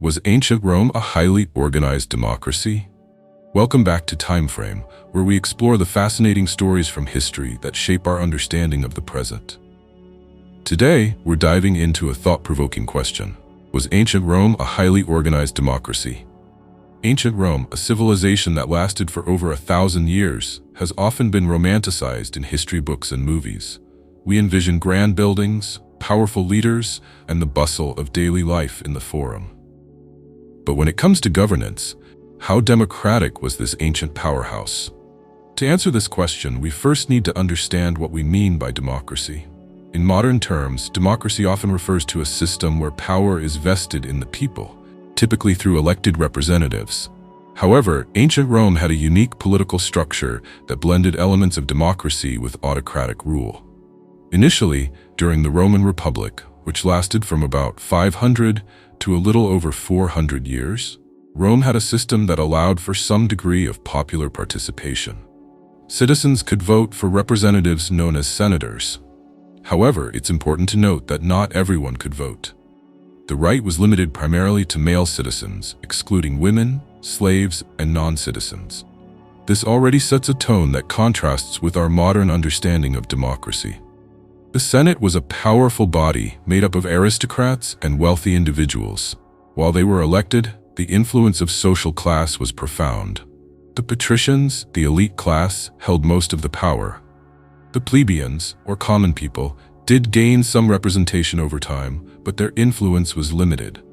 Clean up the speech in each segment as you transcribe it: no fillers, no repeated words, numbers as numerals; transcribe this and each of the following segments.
Was ancient Rome a highly organized democracy? Welcome back to Timeframe, where we explore the fascinating stories from history that shape our understanding of the present. Today, we're diving into a thought-provoking question. Was ancient Rome a highly organized democracy? Ancient Rome, a civilization that lasted for over 1,000 years, has often been romanticized in history books and movies. We envision grand buildings, powerful leaders, and the bustle of daily life in the forum. But when it comes to governance, how democratic was this ancient powerhouse? To answer this question, we first need to understand what we mean by democracy. In modern terms, democracy often refers to a system where power is vested in the people, typically through elected representatives. However, ancient Rome had a unique political structure that blended elements of democracy with autocratic rule. Initially, during the Roman Republic, which lasted from about 500 to a little over 400 years, Rome had a system that allowed for some degree of popular participation. Citizens could vote for representatives known as senators. However, it's important to note that not everyone could vote. The right was limited primarily to male citizens, excluding women, slaves, and non-citizens. This already sets a tone that contrasts with our modern understanding of democracy. The Senate was a powerful body made up of aristocrats and wealthy individuals. While they were elected, the influence of social class was profound. The patricians, the elite class, held most of the power. The plebeians, or common people, did gain some representation over time, but their influence was limited.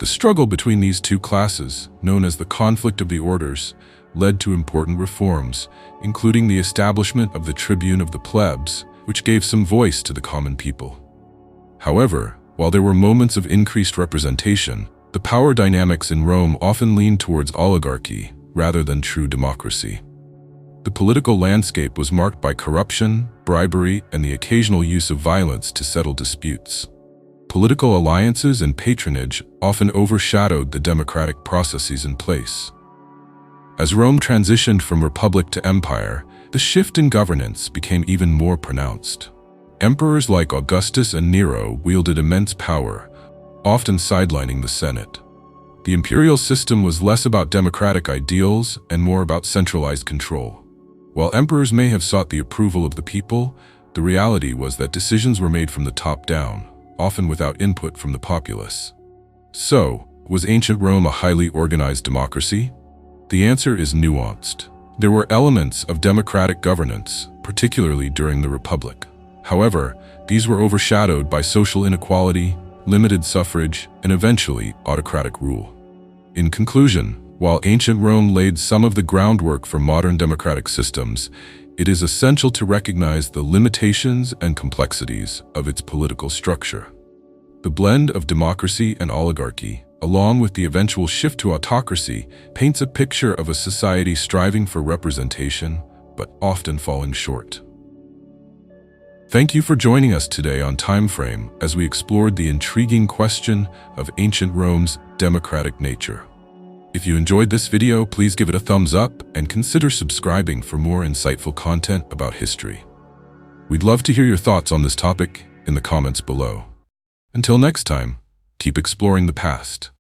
The struggle between these two classes, known as the conflict of the orders, led to important reforms, including the establishment of the tribune of the plebs, which gave some voice to the common people. However, while there were moments of increased representation, the power dynamics in Rome often leaned towards oligarchy rather than true democracy. The political landscape was marked by corruption, bribery, and the occasional use of violence to settle disputes. Political alliances and patronage often overshadowed the democratic processes in place. As Rome transitioned from republic to empire, the shift in governance became even more pronounced. Emperors like Augustus and Nero wielded immense power, often sidelining the Senate. The imperial system was less about democratic ideals and more about centralized control. While emperors may have sought the approval of the people, the reality was that decisions were made from the top down, often without input from the populace. So, was ancient Rome a highly organized democracy? The answer is nuanced. There were elements of democratic governance, particularly during the Republic. However, these were overshadowed by social inequality, limited suffrage, and eventually autocratic rule. In conclusion, while ancient Rome laid some of the groundwork for modern democratic systems, it is essential to recognize the limitations and complexities of its political structure. The blend of democracy and oligarchy, along with the eventual shift to autocracy, paints a picture of a society striving for representation, but often falling short. Thank you for joining us today on Timeframe as we explored the intriguing question of ancient Rome's democratic nature. If you enjoyed this video, please give it a thumbs up and consider subscribing for more insightful content about history. We'd love to hear your thoughts on this topic in the comments below. Until next time, keep exploring the past.